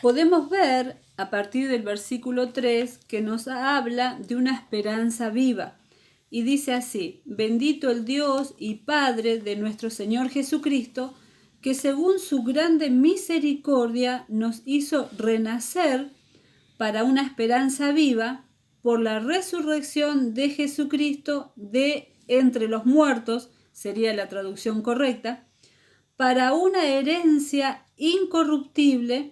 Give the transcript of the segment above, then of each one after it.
podemos ver a partir del versículo 3 que nos habla de una esperanza viva. Y dice así: bendito el Dios y Padre de nuestro Señor Jesucristo, que según su grande misericordia nos hizo renacer para una esperanza viva por la resurrección de Jesucristo de entre los muertos, sería la traducción correcta, para una herencia incorruptible,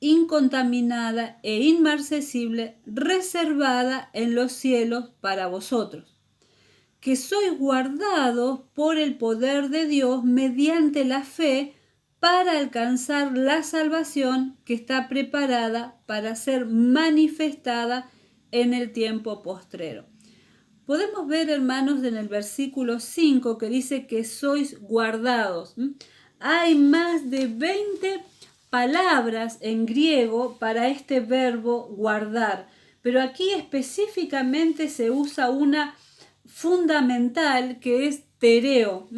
incontaminada e inmarcesible, reservada en los cielos para vosotros, que sois guardados por el poder de Dios mediante la fe para alcanzar la salvación que está preparada para ser manifestada en el tiempo postrero. Podemos ver, hermanos, en el versículo 5 que dice que sois guardados. Hay más de 20 palabras en griego para este verbo guardar, pero aquí específicamente se usa una fundamental que es tereo.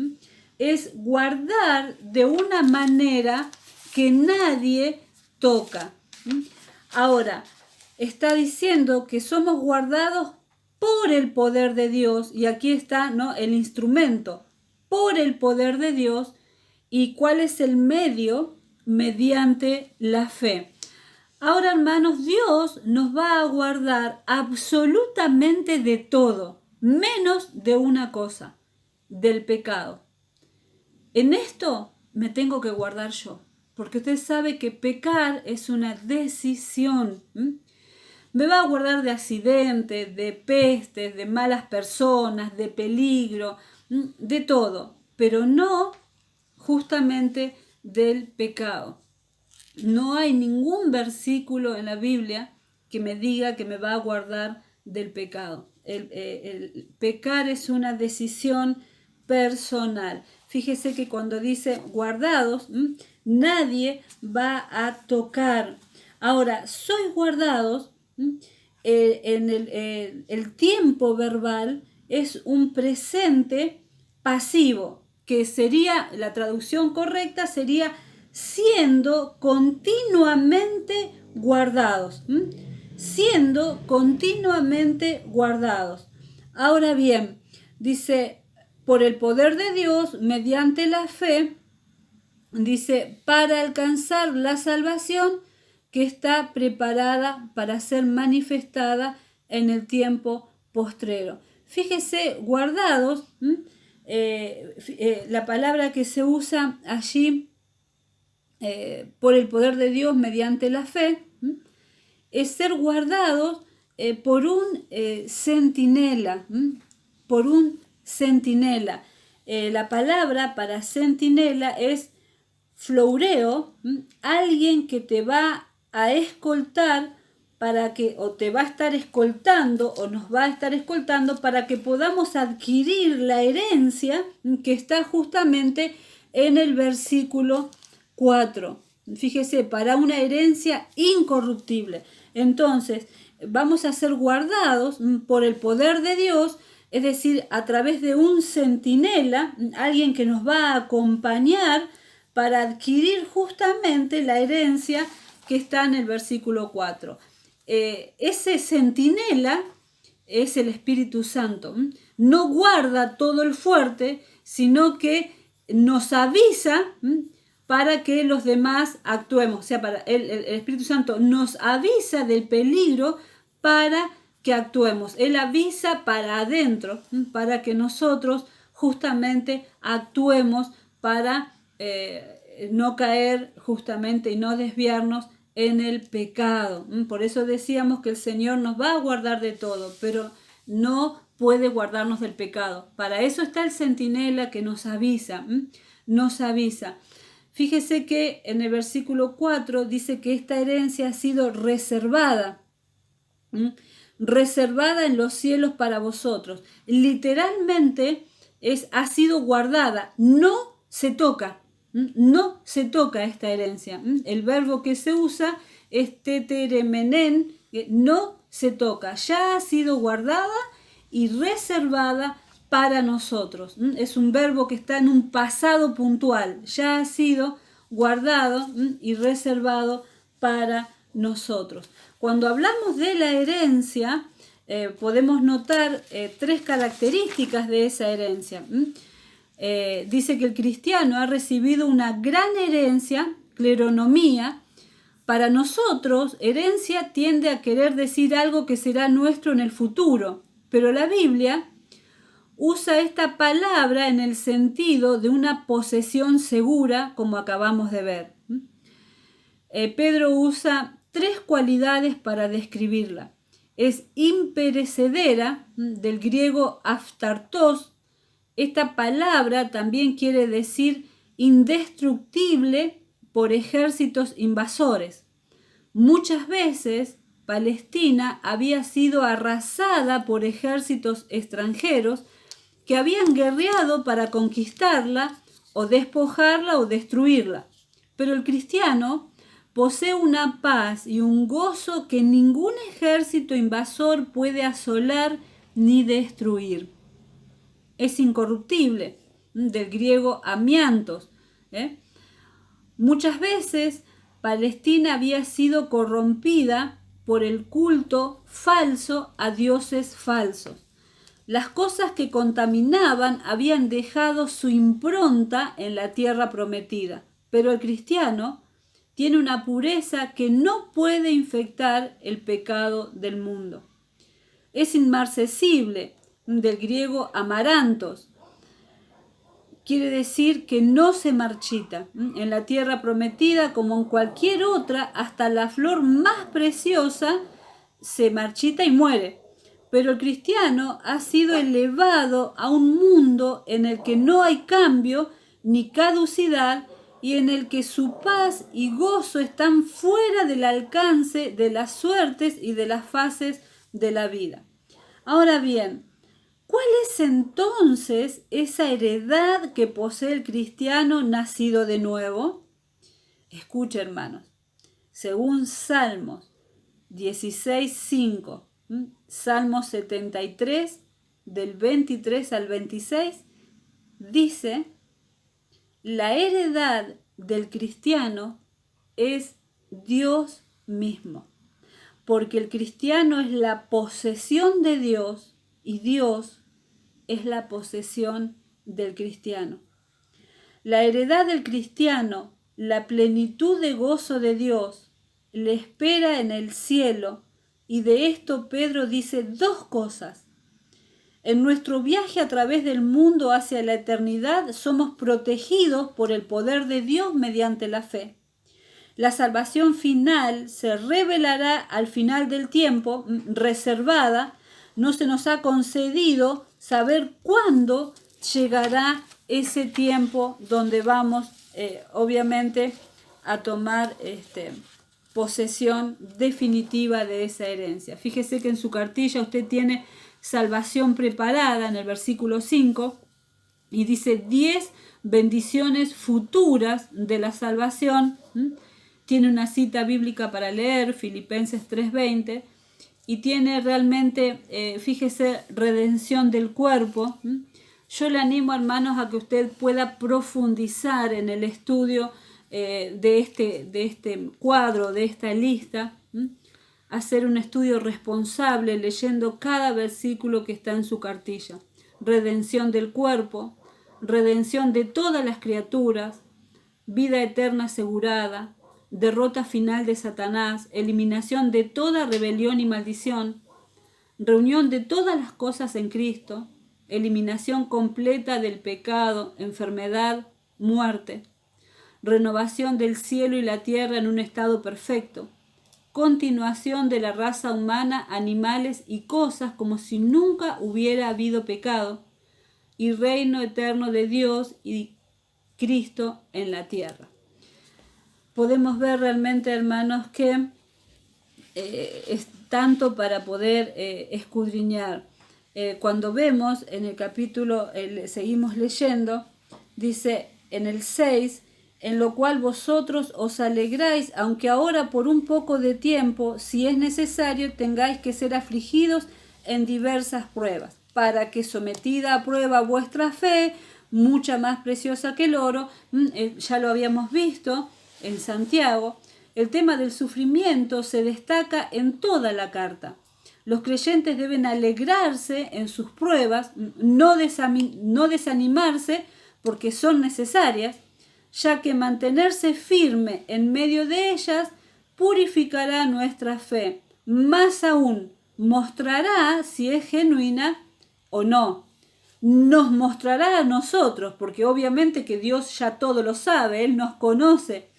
Es guardar de una manera que nadie toca. Ahora, está diciendo que somos guardados por el poder de Dios, y aquí está, ¿no?, el instrumento, por el poder de Dios. ¿Y cuál es el medio? Mediante la fe. Ahora, hermanos, Dios nos va a guardar absolutamente de todo, menos de una cosa: del pecado. En esto me tengo que guardar yo, porque usted sabe que pecar es una decisión. Me va a guardar de accidentes, de pestes, de malas personas, de peligro, de todo, pero no justamente del pecado. No hay ningún versículo en la Biblia que me diga que me va a guardar del pecado. El pecar es una decisión personal. Fíjese que cuando dice guardados, nadie va a tocar. Ahora, sois guardados, en el tiempo verbal es un presente pasivo, que sería, la traducción correcta sería siendo continuamente guardados. Siendo continuamente guardados. Ahora bien, dice, por el poder de Dios, mediante la fe, dice, para alcanzar la salvación que está preparada para ser manifestada en el tiempo postrero. Fíjese, guardados, la palabra que se usa allí, por el poder de Dios mediante la fe, es ser guardados por un centinela, por un centinela. La palabra para centinela es floureo, alguien que te va a escoltar para que, o te va a estar escoltando, o nos va a estar escoltando para que podamos adquirir la herencia que está justamente en el versículo 4. Fíjese, para una herencia incorruptible. Entonces, vamos a ser guardados por el poder de Dios, es decir, a través de un centinela, alguien que nos va a acompañar para adquirir justamente la herencia que está en el versículo 4. Ese centinela es el Espíritu Santo. No guarda todo el fuerte, sino que nos avisa para que los demás actuemos. O sea, para el Espíritu Santo nos avisa del peligro para que actuemos. Él avisa para adentro, para que nosotros justamente actuemos para no caer justamente y no desviarnos en el pecado. Por eso decíamos que el Señor nos va a guardar de todo, pero no puede guardarnos del pecado. Para eso está el centinela que nos avisa, nos avisa. Fíjese que en el versículo 4 dice que esta herencia ha sido reservada, reservada en los cielos para vosotros. Literalmente ha sido guardada, no se toca. No se toca esta herencia. El verbo que se usa es teteremenen, no se toca. Ya ha sido guardada y reservada para nosotros. Es un verbo que está en un pasado puntual. Ya ha sido guardado y reservado para nosotros. Cuando hablamos de la herencia, podemos notar 3 características de esa herencia. Dice que el cristiano ha recibido una gran herencia, cleronomía. Para nosotros, herencia tiende a querer decir algo que será nuestro en el futuro, pero la Biblia usa esta palabra en el sentido de una posesión segura, como acabamos de ver. Pedro usa 3 cualidades para describirla. Es imperecedera, del griego aftartos. Esta palabra también quiere decir indestructible por ejércitos invasores. Muchas veces Palestina había sido arrasada por ejércitos extranjeros que habían guerreado para conquistarla o despojarla o destruirla. Pero el cristiano posee una paz y un gozo que ningún ejército invasor puede asolar ni destruir. Es incorruptible, del griego amiantos. Muchas veces Palestina había sido corrompida por el culto falso a dioses falsos. Las cosas que contaminaban habían dejado su impronta en la tierra prometida, pero el cristiano tiene una pureza que no puede infectar el pecado del mundo. Es inmarcesible, del griego amarantos. Quiere decir que no se marchita. En la tierra prometida, como en cualquier otra, hasta la flor más preciosa se marchita y muere. Pero el cristiano ha sido elevado a un mundo en el que no hay cambio ni caducidad y en el que su paz y gozo están fuera del alcance de las suertes y de las fases de la vida. Ahora bien, ¿cuál es entonces esa heredad que posee el cristiano nacido de nuevo? Escucha, hermanos, según Salmos 16:5, Salmos 73, del 23 al 26, dice: la heredad del cristiano es Dios mismo, porque el cristiano es la posesión de Dios y Dios es la posesión del cristiano. La heredad del cristiano, la plenitud de gozo de Dios, le espera en el cielo, y de esto Pedro dice 2 cosas. En nuestro viaje a través del mundo hacia la eternidad somos protegidos por el poder de Dios mediante la fe. La salvación final se revelará al final del tiempo, reservada. No se nos ha concedido saber cuándo llegará ese tiempo donde vamos, obviamente, a tomar posesión definitiva de esa herencia. Fíjese que en su cartilla usted tiene salvación preparada en el versículo 5 y dice 10 bendiciones futuras de la salvación. Tiene una cita bíblica para leer, Filipenses 3:20, y tiene realmente, fíjese, redención del cuerpo. Yo le animo, hermanos, a que usted pueda profundizar en el estudio de este cuadro, de esta lista, hacer un estudio responsable leyendo cada versículo que está en su cartilla. Redención del cuerpo, redención de todas las criaturas, vida eterna asegurada, derrota final de Satanás, eliminación de toda rebelión y maldición, reunión de todas las cosas en Cristo, eliminación completa del pecado, enfermedad, muerte, renovación del cielo y la tierra en un estado perfecto, continuación de la raza humana, animales y cosas como si nunca hubiera habido pecado, y reino eterno de Dios y Cristo en la tierra. Podemos ver realmente, hermanos, que es tanto para poder escudriñar. Cuando vemos en el capítulo, seguimos leyendo, dice en el 6, en lo cual vosotros os alegráis, aunque ahora por un poco de tiempo, si es necesario, tengáis que ser afligidos en diversas pruebas, para que sometida a prueba vuestra fe, mucha más preciosa que el oro, ya lo habíamos visto en Santiago, El tema del sufrimiento se destaca en toda la carta. Los creyentes deben alegrarse en sus pruebas, no desanimarse porque son necesarias, ya que mantenerse firme en medio de ellas purificará nuestra fe. Más aún, mostrará si es genuina o no. Nos mostrará a nosotros, porque obviamente que Dios ya todo lo sabe, Él nos conoce.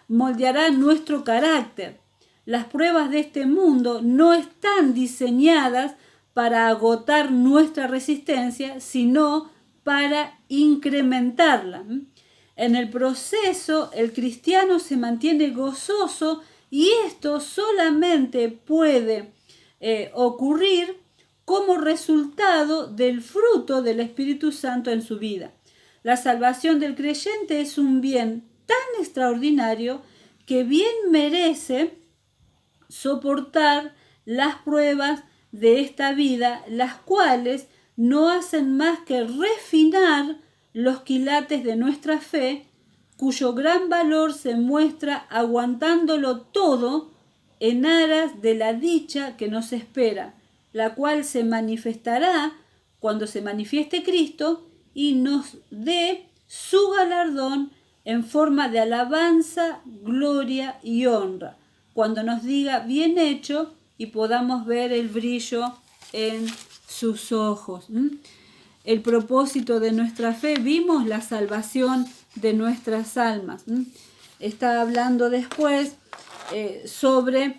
Moldeará nuestro carácter. Las pruebas de este mundo no están diseñadas para agotar nuestra resistencia, sino para incrementarla. En el proceso, el cristiano se mantiene gozoso y esto solamente puede ocurrir como resultado del fruto del Espíritu Santo en su vida. La salvación del creyente es un bien tan extraordinario que bien merece soportar las pruebas de esta vida, las cuales no hacen más que refinar los quilates de nuestra fe, cuyo gran valor se muestra aguantándolo todo en aras de la dicha que nos espera, la cual se manifestará cuando se manifieste Cristo y nos dé su galardón en forma de alabanza, gloria y honra, cuando nos diga bien hecho y podamos ver el brillo en sus ojos. El propósito de nuestra fe, vimos la salvación de nuestras almas. Está hablando después sobre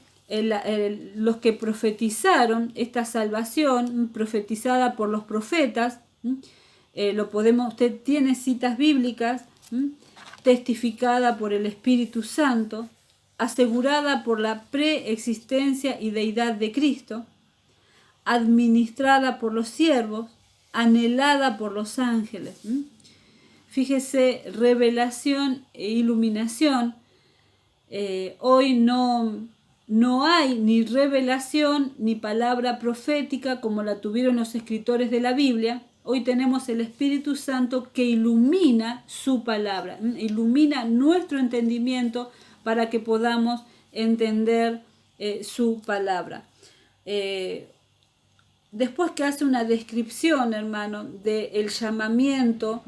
los que profetizaron esta salvación, profetizada por los profetas. Usted tiene citas bíblicas, testificada por el Espíritu Santo, asegurada por la preexistencia y deidad de Cristo, administrada por los siervos, anhelada por los ángeles. Fíjese, revelación e iluminación. Hoy no hay ni revelación ni palabra profética como la tuvieron los escritores de la Biblia. Hoy tenemos el Espíritu Santo que ilumina su palabra, ilumina nuestro entendimiento para que podamos entender su palabra. Después que hace una descripción, hermano, del llamamiento,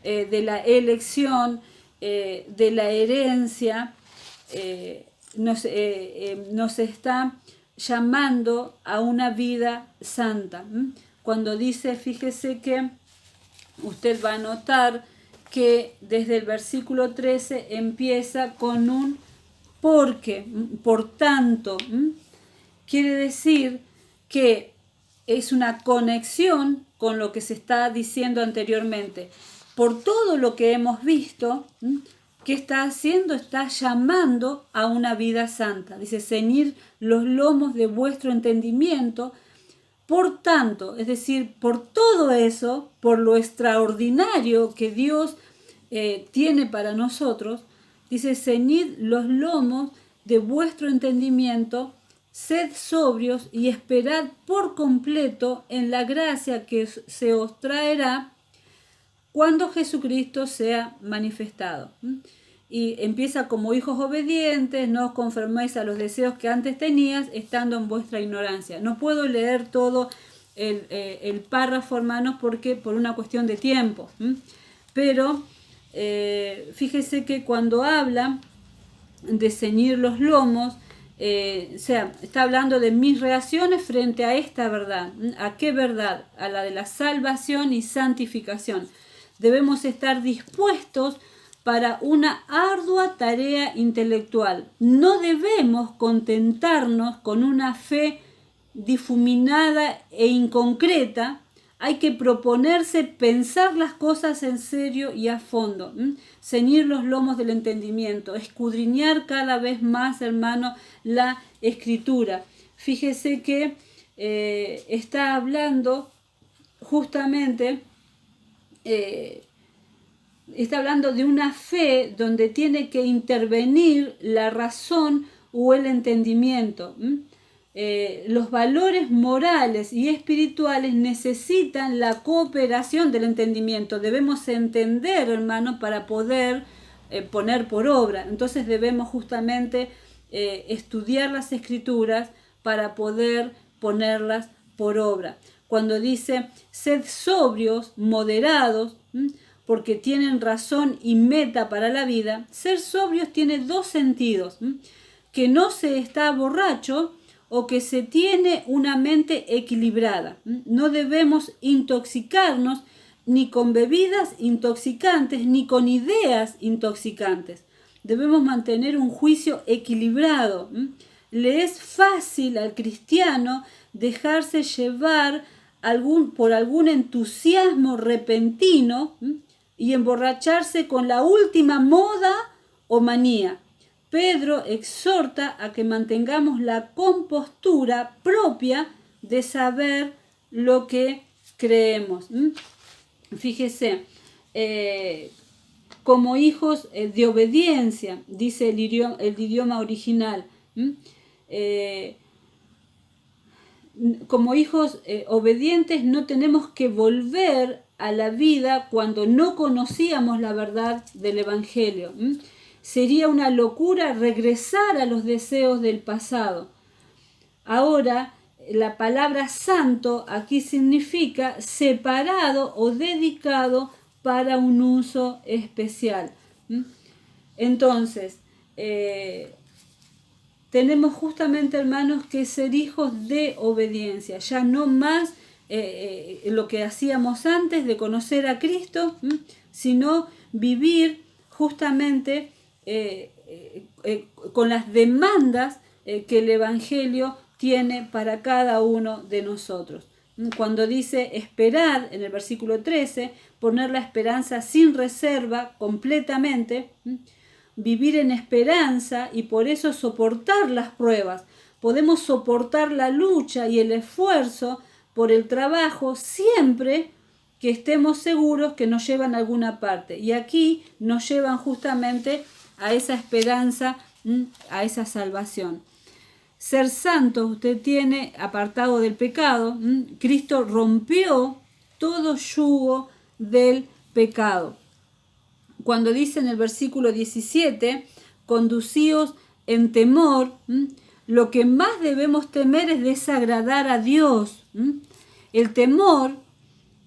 de la elección, de la herencia, nos está llamando a una vida santa. Cuando dice, fíjese que usted va a notar que desde el versículo 13 empieza con un porque, por tanto. Quiere decir que es una conexión con lo que se está diciendo anteriormente. Por todo lo que hemos visto, ¿qué está haciendo? Está llamando a una vida santa. Dice, ceñir los lomos de vuestro entendimiento. Por tanto, es decir, por todo eso, por lo extraordinario que Dios tiene para nosotros, dice, ceñid los lomos de vuestro entendimiento, sed sobrios y esperad por completo en la gracia que se os traerá cuando Jesucristo sea manifestado. Y empieza como hijos obedientes, no os conforméis a los deseos que antes tenías, estando en vuestra ignorancia. No puedo leer todo el párrafo, hermanos, porque por una cuestión de tiempo. Pero fíjese que cuando habla de ceñir los lomos, está hablando de mis reacciones frente a esta verdad. ¿A qué verdad? A la de la salvación y santificación. Debemos estar dispuestos para una ardua tarea intelectual. No debemos contentarnos con una fe difuminada e inconcreta. Hay que proponerse pensar las cosas en serio y a fondo, ceñir los lomos del entendimiento, escudriñar cada vez más, hermano, la Escritura. Fíjese que está hablando justamente, está hablando de una fe donde tiene que intervenir la razón o el entendimiento. Los valores morales y espirituales necesitan la cooperación del entendimiento. Debemos entender, hermano, para poder poner por obra. Entonces debemos justamente estudiar las Escrituras para poder ponerlas por obra. Cuando dice, sed sobrios, moderados, porque tienen razón y meta para la vida, ser sobrios tiene dos sentidos, que no se está borracho o que se tiene una mente equilibrada. No debemos intoxicarnos ni con bebidas intoxicantes ni con ideas intoxicantes. Debemos mantener un juicio equilibrado. Le es fácil al cristiano dejarse llevar por algún entusiasmo repentino y emborracharse con la última moda o manía. Pedro exhorta a que mantengamos la compostura propia de saber lo que creemos. Fíjese, como hijos de obediencia, dice el idioma original. Como hijos obedientes no tenemos que volver a la vida cuando no conocíamos la verdad del Evangelio. Sería una locura regresar a los deseos del pasado. Ahora, la palabra santo aquí significa separado o dedicado para un uso especial. Entonces, tenemos justamente, hermanos, que ser hijos de obediencia, ya no más lo que hacíamos antes de conocer a Cristo, sino vivir justamente con las demandas que el Evangelio tiene para cada uno de nosotros. Cuando dice esperar, en el versículo 13, poner la esperanza sin reserva, completamente, vivir en esperanza y por eso soportar las pruebas. Podemos soportar la lucha y el esfuerzo por el trabajo siempre que estemos seguros que nos llevan a alguna parte. Y aquí nos llevan justamente a esa esperanza, a esa salvación. Ser santo, usted tiene apartado del pecado. Cristo rompió todo yugo del pecado. Cuando dice en el versículo 17, conducíos en temor, lo que más debemos temer es desagradar a Dios. El temor,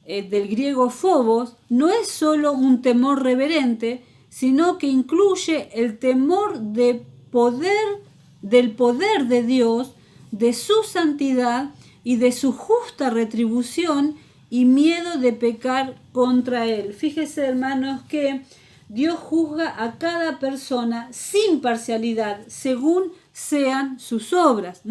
del griego phobos, no es solo un temor reverente, sino que incluye el temor del poder de Dios, de su santidad y de su justa retribución y miedo de pecar contra Él. Fíjese, hermanos, que Dios juzga a cada persona sin parcialidad, según sean sus obras.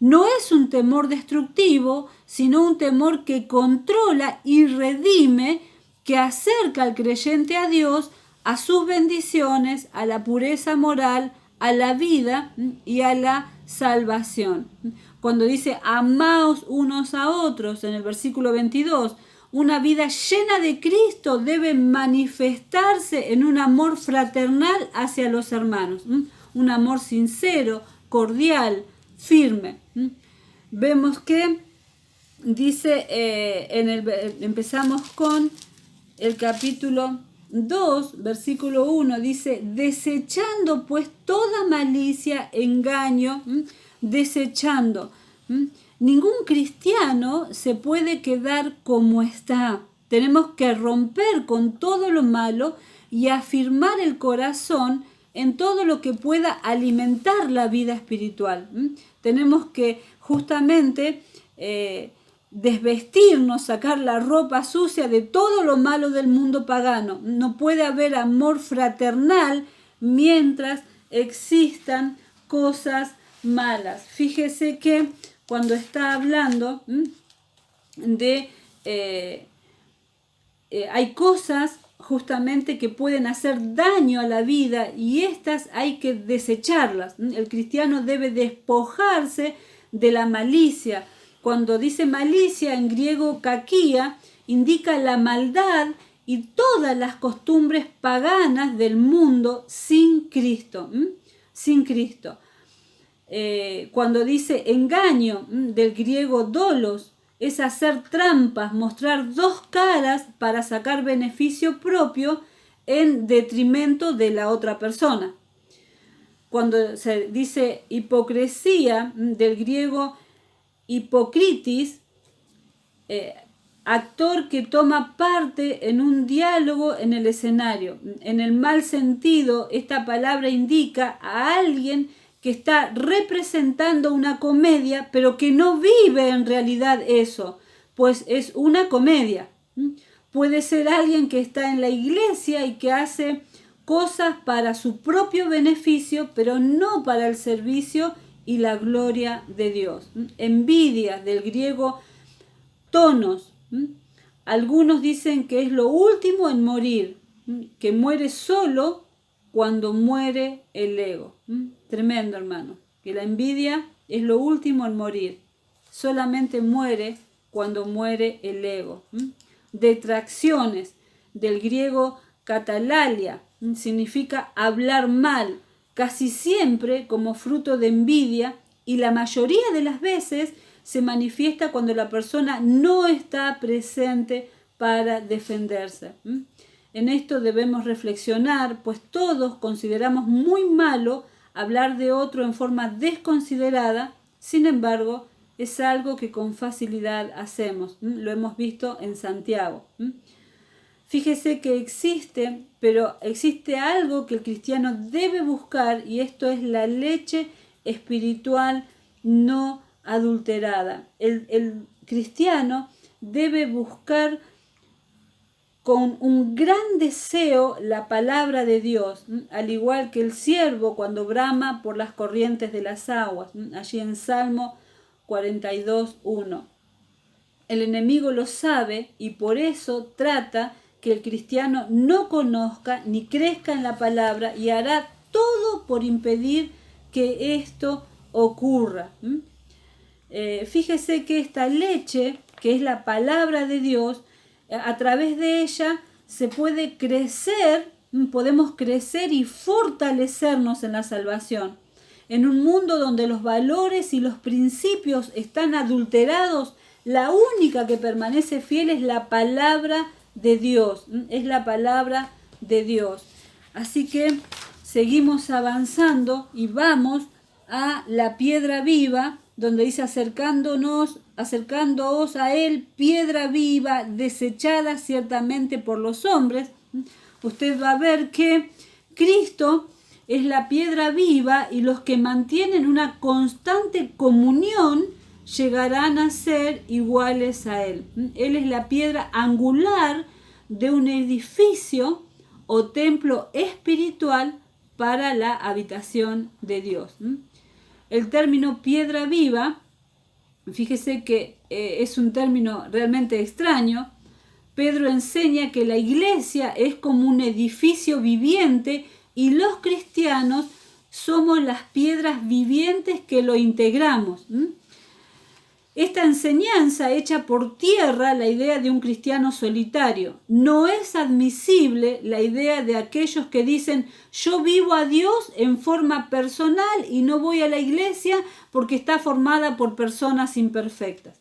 No es un temor destructivo, sino un temor que controla y redime, que acerca al creyente a Dios, a sus bendiciones, a la pureza moral, a la vida y a la salvación. Cuando dice amaos unos a otros, en el versículo 22, una vida llena de Cristo debe manifestarse en un amor fraternal hacia los hermanos, un amor sincero, cordial, firme. Vemos que dice, empezamos con el capítulo 2, versículo 1, dice, desechando pues toda malicia, engaño, desechando. Ningún cristiano se puede quedar como está. Tenemos que romper con todo lo malo y afirmar el corazón en todo lo que pueda alimentar la vida espiritual. Tenemos que justamente desvestirnos, sacar la ropa sucia de todo lo malo del mundo pagano. No puede haber amor fraternal mientras existan cosas malas. Fíjese que cuando está hablando de hay cosas justamente que pueden hacer daño a la vida y estas hay que desecharlas. El cristiano debe despojarse de la malicia. Cuando dice malicia, en griego kakia, indica la maldad y todas las costumbres paganas del mundo sin Cristo. Sin Cristo. Cuando dice engaño, del griego dolos, es hacer trampas, mostrar dos caras para sacar beneficio propio en detrimento de la otra persona. Cuando se dice hipocresía, del griego hipokritis, actor que toma parte en un diálogo en el escenario. En el mal sentido, esta palabra indica a alguien que está representando una comedia, pero que no vive en realidad eso, pues es una comedia. Puede ser alguien que está en la iglesia y que hace cosas para su propio beneficio, pero no para el servicio y la gloria de Dios. Envidia, del griego tonos. Algunos dicen que es lo último en morir, que muere solo cuando muere el ego. Tremendo, hermano, que la envidia es lo último en morir, solamente muere cuando muere el ego. Detracciones, del griego catalalia, significa hablar mal, casi siempre como fruto de envidia, y la mayoría de las veces se manifiesta cuando la persona no está presente para defenderse. En esto debemos reflexionar, pues todos consideramos muy malo hablar de otro en forma desconsiderada. Sin embargo, es algo que con facilidad hacemos. Lo hemos visto en Santiago. Fíjese que existe algo que el cristiano debe buscar, y esto es la leche espiritual no adulterada. El cristiano debe buscar con un gran deseo la palabra de Dios, al igual que el siervo cuando brama por las corrientes de las aguas, allí en Salmo 42:1. El enemigo lo sabe y por eso trata que el cristiano no conozca ni crezca en la palabra, y hará todo por impedir que esto ocurra. Fíjese que esta leche, que es la palabra de Dios, a través de ella se puede crecer, podemos crecer y fortalecernos en la salvación. En un mundo donde los valores y los principios están adulterados, la única que permanece fiel es la palabra de Dios, es la palabra de Dios. Así que seguimos avanzando y vamos a la piedra viva, donde dice acercándoos a él, piedra viva, desechada ciertamente por los hombres. Usted va a ver que Cristo es la piedra viva, y los que mantienen una constante comunión llegarán a ser iguales a él. Él es la piedra angular de un edificio o templo espiritual para la habitación de Dios. El término piedra viva, fíjese que es un término realmente extraño. Pedro enseña que la iglesia es como un edificio viviente y los cristianos somos las piedras vivientes que lo integramos. Esta enseñanza echa por tierra la idea de un cristiano solitario. No es admisible la idea de aquellos que dicen: yo vivo a Dios en forma personal y no voy a la iglesia porque está formada por personas imperfectas.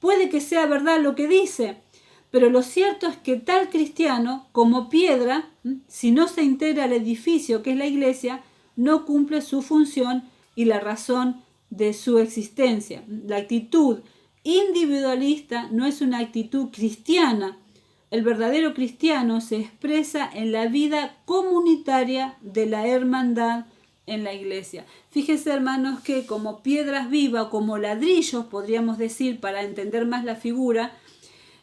Puede que sea verdad lo que dice, pero lo cierto es que tal cristiano, como piedra, si no se integra al edificio que es la iglesia, no cumple su función y la razón de su existencia. La actitud individualista no es una actitud cristiana. El verdadero cristiano se expresa en la vida comunitaria de la hermandad en la iglesia. Fíjese, hermanos, que como piedras vivas, como ladrillos, podríamos decir, para entender más la figura,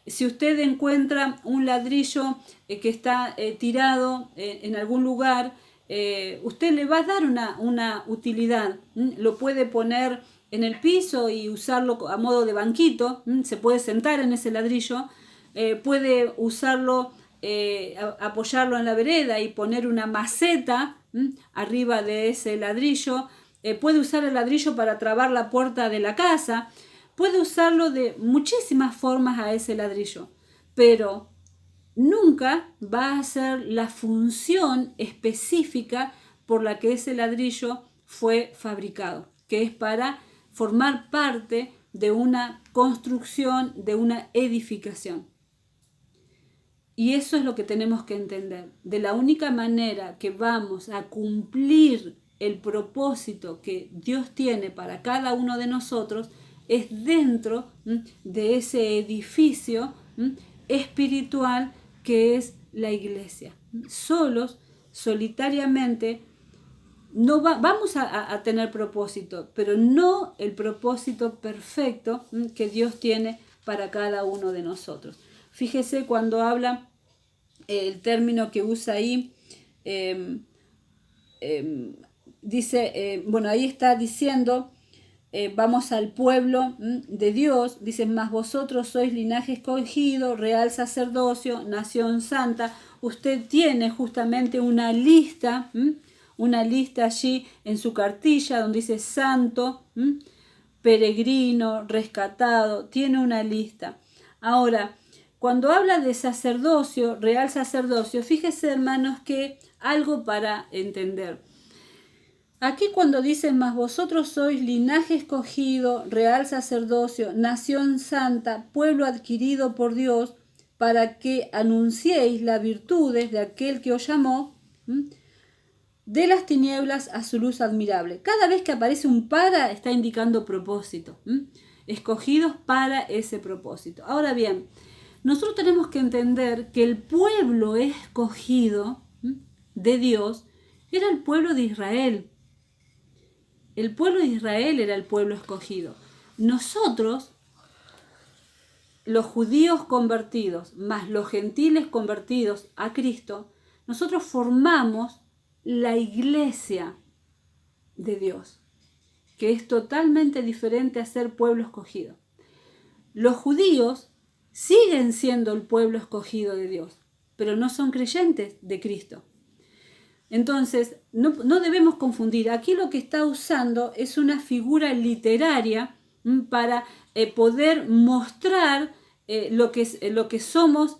si usted encuentra un ladrillo que está tirado en algún lugar, usted le va a dar una utilidad. Lo puede poner en el piso y usarlo a modo de banquito. Se puede sentar en ese ladrillo. Puede usarlo, apoyarlo en la vereda y poner una maceta arriba de ese ladrillo. Puede usar el ladrillo para trabar la puerta de la casa. Puede usarlo de muchísimas formas a ese ladrillo, pero nunca va a ser la función específica por la que ese ladrillo fue fabricado, que es para formar parte de una construcción, de una edificación. Y eso es lo que tenemos que entender. De la única manera que vamos a cumplir el propósito que Dios tiene para cada uno de nosotros es dentro de ese edificio espiritual que es la iglesia. Solos, solitariamente, no vamos a tener propósito, pero no el propósito perfecto que Dios tiene para cada uno de nosotros. Fíjese cuando habla el término que usa ahí, dice, bueno, ahí está diciendo, vamos al pueblo de Dios, dice, mas vosotros sois linaje escogido, real sacerdocio, nación santa. Usted tiene justamente una lista allí en su cartilla donde dice santo, peregrino, rescatado, tiene una lista. Ahora, cuando habla de sacerdocio, real sacerdocio, fíjese, hermanos, que algo para entender. Aquí cuando dice, mas vosotros sois linaje escogido, real sacerdocio, nación santa, pueblo adquirido por Dios, para que anunciéis las virtudes de aquel que os llamó, de las tinieblas a su luz admirable. Cada vez que aparece un para, está indicando propósito. Escogidos para ese propósito. Ahora bien, nosotros tenemos que entender que el pueblo escogido de Dios era el pueblo de Israel. El pueblo de Israel era el pueblo escogido. Nosotros, los judíos convertidos, más los gentiles convertidos a Cristo, nosotros formamos la iglesia de Dios, que es totalmente diferente a ser pueblo escogido. Los judíos siguen siendo el pueblo escogido de Dios, pero no son creyentes de Cristo. Entonces, no debemos confundir. Aquí lo que está usando es una figura literaria para poder mostrar lo que somos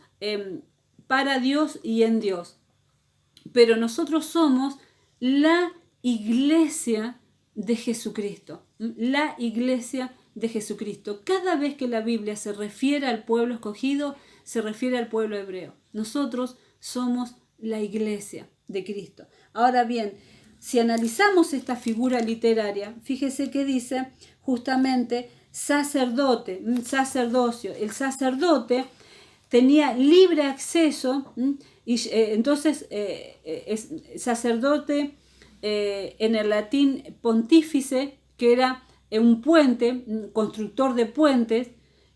para Dios y en Dios. Pero nosotros somos la iglesia de Jesucristo. La iglesia de Jesucristo. Cada vez que la Biblia se refiere al pueblo escogido, se refiere al pueblo hebreo. Nosotros somos la iglesia de Cristo. Ahora bien, si analizamos esta figura literaria, fíjese que dice justamente sacerdote, sacerdocio. El sacerdote tenía libre acceso y entonces sacerdote en el latín pontífice, que era un puente, un constructor de puentes,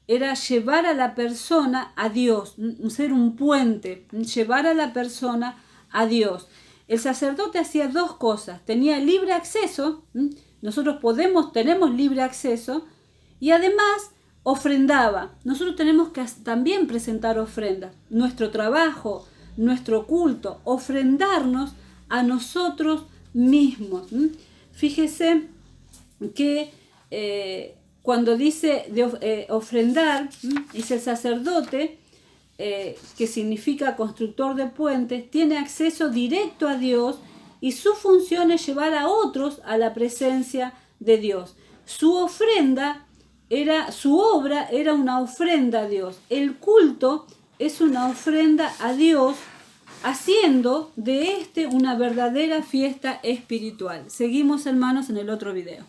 era llevar a la persona a Dios, ser un puente, llevar a la persona a Dios. El sacerdote hacía dos cosas, tenía libre acceso, nosotros tenemos libre acceso, y además ofrendaba. Nosotros tenemos que también presentar ofrendas, nuestro trabajo, nuestro culto, ofrendarnos a nosotros mismos. Fíjese que cuando dice de ofrendar, dice el sacerdote, que significa constructor de puentes, tiene acceso directo a Dios y su función es llevar a otros a la presencia de Dios. Su obra era una ofrenda a Dios. El culto es una ofrenda a Dios, haciendo de una verdadera fiesta espiritual. Seguimos, hermanos, en el otro video.